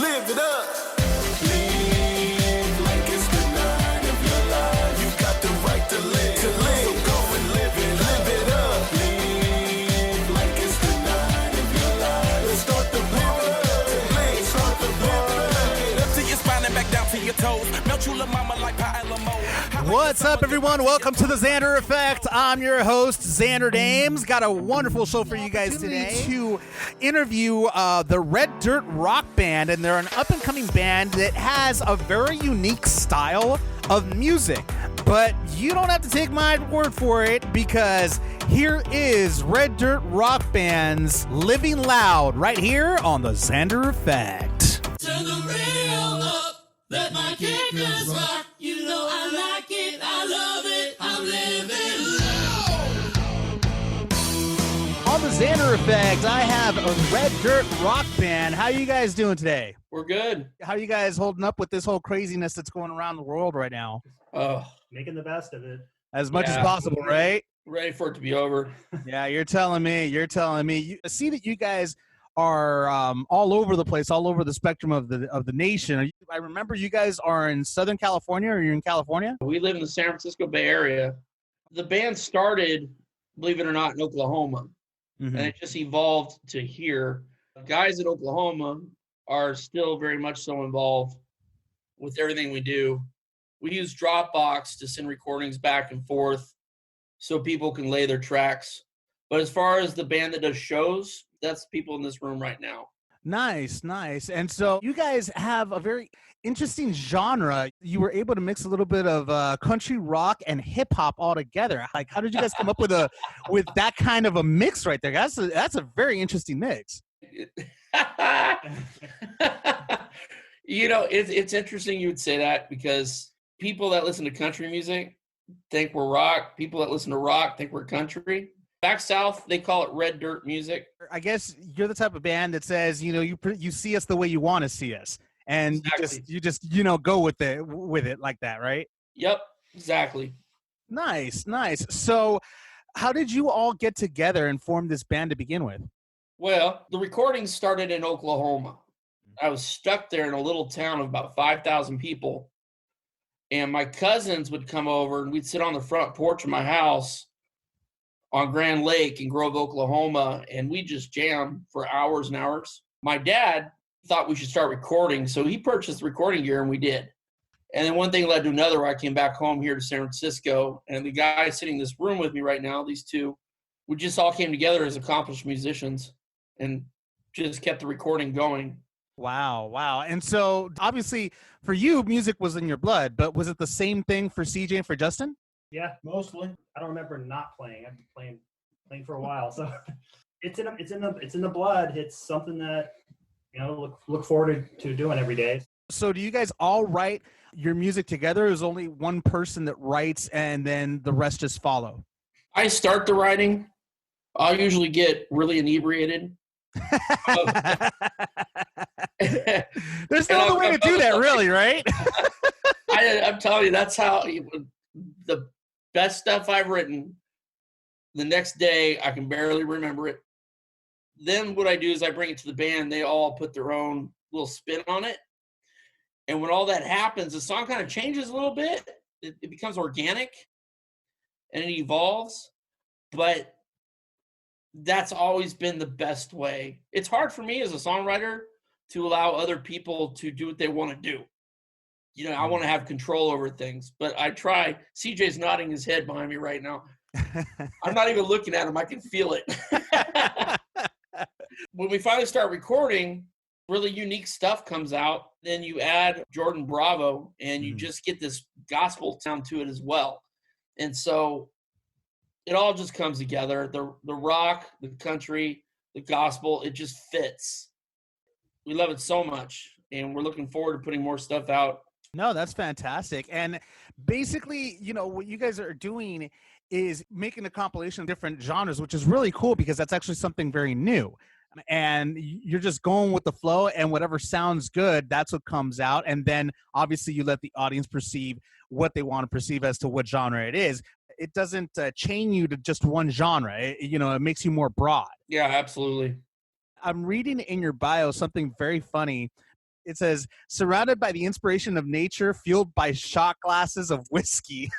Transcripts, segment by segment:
Live it up. Live like it's the night of your life. You got the right to live. So go and live it up. Live like it's the night of your life. Let's start the party. Let's start the party. Up to your spine and back down to your toes. Melt you, la mama, like pie and limo. What's up, everyone? Welcome to the Zander Effect. I'm your host, Zander Dames. Got a wonderful show for you guys today to interview the Red Dirt Rock Band, and they're an up-and-coming band that has a very unique style of music. But you don't have to take my word for it, because here is Red Dirt Rock Band's Living Loud right here on the Zander Effect. Turn the radio up, let my kickers rock. You know I like it, I love it, I'm living loud. On the Zander Effect, I have a Red Dirt Rock Band. How you guys doing today? We're good. How you guys holding up with this whole craziness that's going around the world right now? Making the best of it. As much as possible, right? Ready for it to be over. Yeah, you're telling me. I see that you guys are all over the place, all over the spectrum of the nation. I remember you guys are in Southern California, or you're in California? We live in the San Francisco Bay Area. The band started, believe it or not, in Oklahoma, and it just evolved to here. Guys in Oklahoma are still very much so involved with everything we do. We use Dropbox to send recordings back and forth so people can lay their tracks. But as far as the band that does shows, that's people in this room right now. Nice. And so you guys have a very interesting genre. You were able to mix a little bit of country rock and hip hop all together. Like, how did you guys come up with that kind of a mix right there? That's a very interesting mix. You know, it's interesting you would say that, because people that listen to country music think we're rock. People that listen to rock think we're country. Back south, they call it red dirt music. I guess you're the type of band that says, you see us the way you want to see us, and Exactly. you just go with it like that, right? Yep, exactly. Nice. So, how did you all get together and form this band to begin with? Well, the recording started in Oklahoma. I was stuck there in a little town of about 5,000 people, and my cousins would come over, and we'd sit on the front porch of my house on Grand Lake in Grove, Oklahoma, and we just jam for hours and hours. My dad thought we should start recording, so he purchased recording gear, and we did. And then one thing led to another. I came back home here to San Francisco, and the guys sitting in this room with me right now, these two, we just all came together as accomplished musicians and just kept the recording going. Wow. And so, obviously, for you, music was in your blood, but was it the same thing for CJ and for Justin? Yeah, mostly. I don't remember not playing. I've been playing for a while, so it's in the blood. It's something that look forward to doing every day. So, do you guys all write your music together? Or is only one person that writes, and then the rest just follow? I start the writing. I'll usually get really inebriated. There's no other way to do that, really, right? I'm telling you, that's how the best stuff I've written. The next day, I can barely remember it. Then what I do is I bring it to the band. They all put their own little spin on it. And when all that happens, the song kind of changes a little bit. It becomes organic and it evolves. But that's always been the best way. It's hard for me as a songwriter to allow other people to do what they want to do. I want to have control over things, but I try. CJ's nodding his head behind me right now. I'm not even looking at him. I can feel it. When we finally start recording, really unique stuff comes out. Then you add Jordan Bravo, and you just get this gospel sound to it as well. And so it all just comes together. The rock, the country, the gospel, it just fits. We love it so much, and we're looking forward to putting more stuff out. No, that's fantastic. And basically, what you guys are doing is making a compilation of different genres, which is really cool, because that's actually something very new. And you're just going with the flow, and whatever sounds good, that's what comes out. And then obviously you let the audience perceive what they want to perceive as to what genre it is. It doesn't chain you to just one genre. It makes you more broad. Yeah, absolutely. I'm reading in your bio something very funny. It says, surrounded by the inspiration of nature, fueled by shot glasses of whiskey.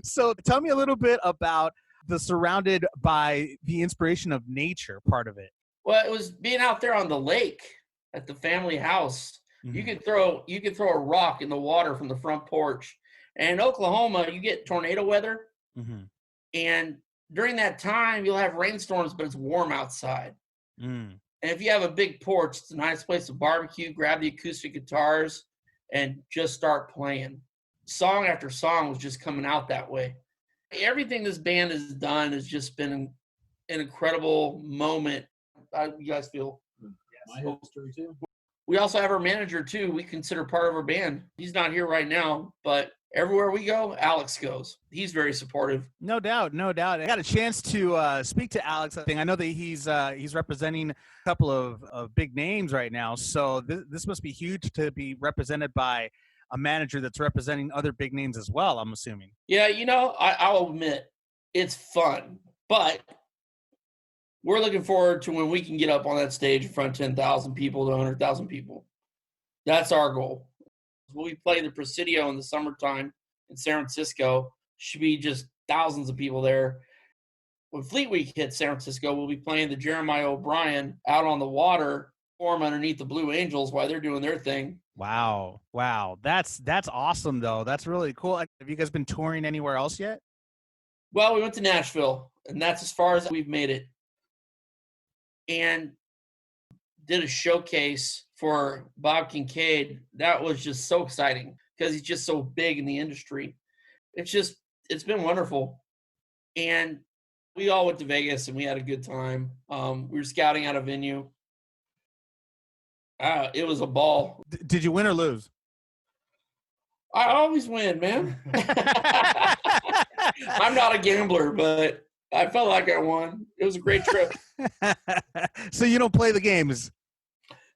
So tell me a little bit about the surrounded by the inspiration of nature part of it. Well, it was being out there on the lake at the family house. You could throw a rock in the water from the front porch. And in Oklahoma, you get tornado weather. And during that time, you'll have rainstorms, but it's warm outside. And if you have a big porch, it's a nice place to barbecue, grab the acoustic guitars, and just start playing. Song after song was just coming out that way. Everything this band has done has just been an incredible moment. How you guys feel? My history too. We also have our manager too. We consider part of our band. He's not here right now, but everywhere we go, Alex goes. He's very supportive. No doubt, no doubt. I got a chance to speak to Alex. I know that he's representing a couple of big names right now. So this must be huge to be represented by a manager that's representing other big names as well, I'm assuming. Yeah, I'll admit it's fun, but we're looking forward to when we can get up on that stage in front of 10,000 people to 100,000 people. That's our goal. When we play the Presidio in the summertime in San Francisco, should be just thousands of people there. When Fleet Week hits San Francisco, we'll be playing the Jeremiah O'Brien out on the water, form underneath the Blue Angels while they're doing their thing. Wow. That's awesome, though. That's really cool. Have you guys been touring anywhere else yet? Well, we went to Nashville, and that's as far as we've made it. And did a showcase for Bob Kincaid. That was just so exciting because he's just so big in the industry. It's been wonderful. And we all went to Vegas and we had a good time. We were scouting out a venue. It was a ball. Did you win or lose? I always win, man. I'm not a gambler, but I felt like I won. It was a great trip. So you don't play the games?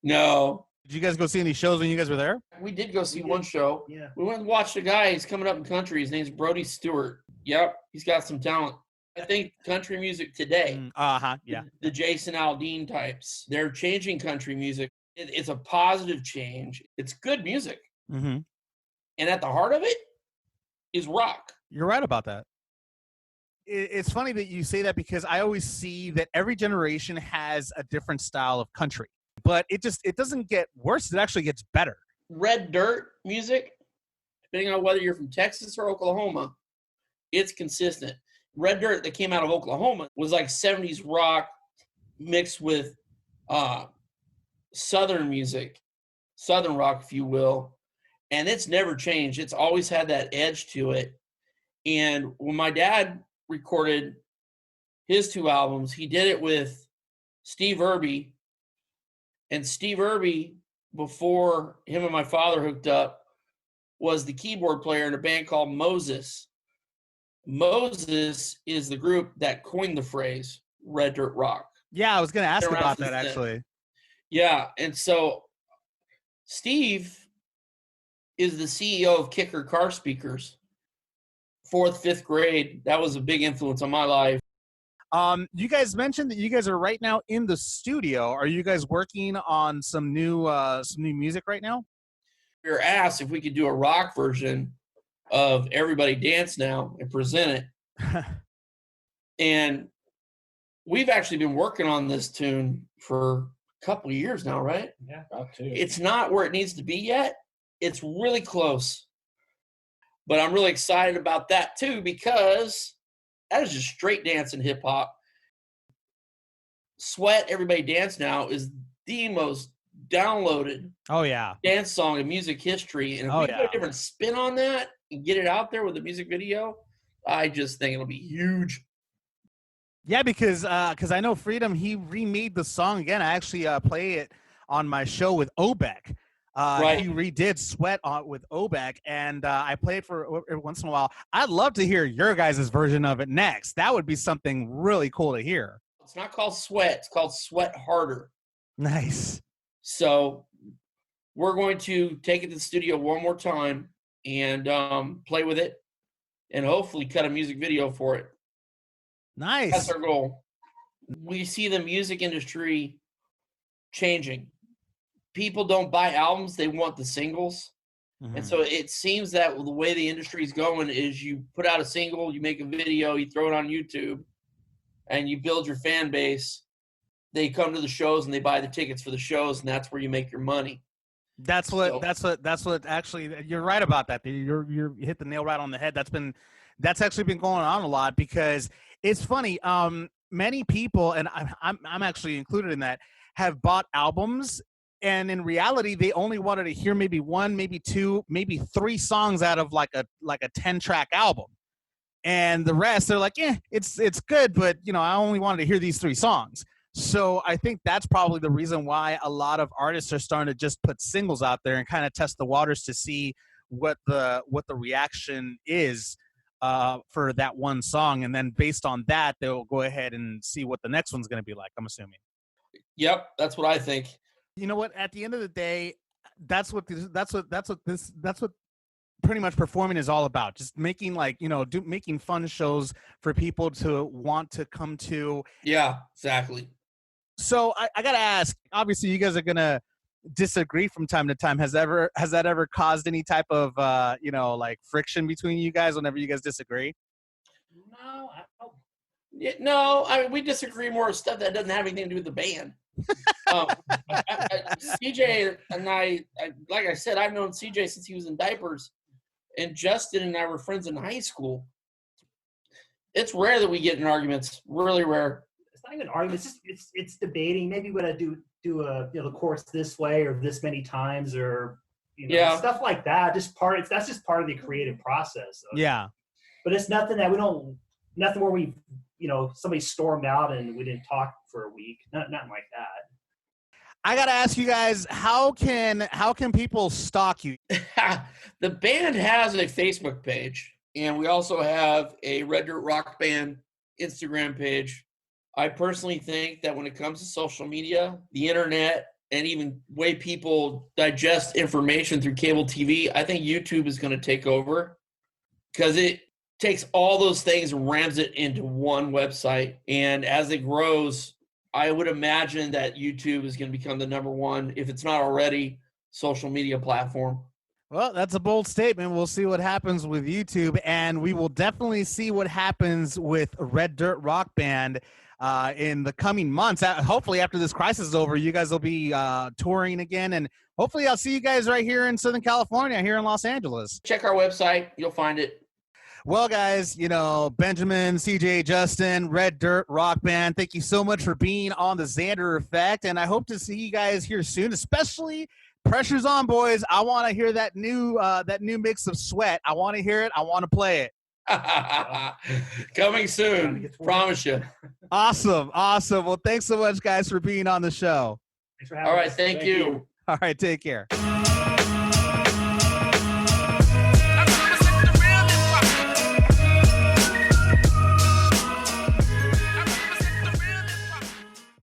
No. Did you guys go see any shows when you guys were there? We did go see one show. Yeah. We went and watched a guy. He's coming up in country. His name's Brody Stewart. Yep. He's got some talent. I think country music today, Yeah. the Jason Aldean types, they're changing country music. It's a positive change. It's good music. And at the heart of it is rock. You're right about that. It's funny that you say that because I always see that every generation has a different style of country, but it doesn't get worse. It actually gets better. Red Dirt music, depending on whether you're from Texas or Oklahoma, it's consistent. Red Dirt that came out of Oklahoma was like 70s rock mixed with Southern music, Southern rock, if you will. And it's never changed. It's always had that edge to it. And when my dad recorded his 2 albums, he did it with Steve Irby. And Steve Irby, before him and my father hooked up, was the keyboard player in a band called Moses. Moses is the group that coined the phrase Red Dirt Rock. Yeah, I was going to ask Been around about that since then. actually. Yeah, and so Steve is the CEO of Kicker Car Speakers. 4th, 5th grade, that was a big influence on my life. You guys mentioned that you guys are right now in the studio. Are you guys working on some new music right now? We were asked if we could do a rock version of Everybody Dance Now and present it. And we've actually been working on this tune for a couple of years now, right? Yeah. About 2. It's not where it needs to be yet. It's really close. But I'm really excited about that too, because that is just straight dance and hip hop. Sweat, Everybody Dance Now is the most downloaded dance song in music history. And if we put a different spin on that and get it out there with a music video, I just think it'll be huge. Yeah, because I know Freedom, he remade the song again. I actually play it on my show with Obek. Right. He redid Sweat with Obek, and I play it for every once in a while. I'd love to hear your guys' version of it next. That would be something really cool to hear. It's not called Sweat. It's called Sweat Harder. Nice. So we're going to take it to the studio one more time and play with it and hopefully cut a music video for it. Nice. That's our goal. We see the music industry changing. People don't buy albums, they want the singles. And so it seems that the way the industry is going is you put out a single, you make a video, you throw it on YouTube, and you build your fan base. They come to the shows and they buy the tickets for the shows, and that's where you make your money. That's what actually, you're right about that. You hit the nail right on the head. That's actually been going on a lot, because it's funny. Many people, and I'm actually included in that, have bought albums, and in reality, they only wanted to hear maybe one, maybe two, maybe three songs out of like a 10-track album, and the rest they're like, it's good, but I only wanted to hear these three songs. So I think that's probably the reason why a lot of artists are starting to just put singles out there and kind of test the waters to see what the reaction is for that one song, and then based on that, they'll go ahead and see what the next one's going to be like, I'm assuming. Yep, that's what I think. You know what? At the end of the day, that's what pretty much performing is all about. Just making making fun shows for people to want to come to. Yeah, exactly. So I gotta ask. Obviously, you guys are gonna disagree from time to time. Has that ever caused any type of friction between you guys whenever you guys disagree? No, I don't. Yeah, no, I mean, we disagree more with stuff that doesn't have anything to do with the band. CJ and I, like I said, I've known CJ since he was in diapers, and Justin and I were friends in high school. It's rare that we get in arguments. Really rare. It's not even arguments. It's debating. Maybe would I do the chorus this way or this many times, or stuff like that. That's just part of the creative process. Yeah. But it's nothing that nothing where we somebody stormed out and we didn't talk for a week. Nothing like that. I gotta ask you guys, how can people stalk you? The band has a Facebook page, and we also have a Red Dirt Rock Band Instagram page. I personally think that when it comes to social media, the internet, and even way people digest information through cable TV, I think YouTube is going to take over, because it takes all those things and rams it into one website. And as it grows, I would imagine that YouTube is going to become the number one, if it's not already, social media platform. Well, that's a bold statement. We'll see what happens with YouTube, and we will definitely see what happens with Red Dirt Rock Band in the coming months. Hopefully, after this crisis is over, you guys will be touring again, and hopefully I'll see you guys right here in Southern California, here in Los Angeles. Check our website. You'll find it. Well, guys, Benjamin, CJ, Justin, Red Dirt Rock Band, thank you so much for being on the Zander Effect, and I hope to see you guys here soon, especially Pressure's On, boys. I want to hear that new mix of Sweat. I want to hear it. I want to play it. Coming soon. Promise you. Awesome. Well, thanks so much, guys, for being on the show. Thanks for having All right, us. thank you. All right, take care.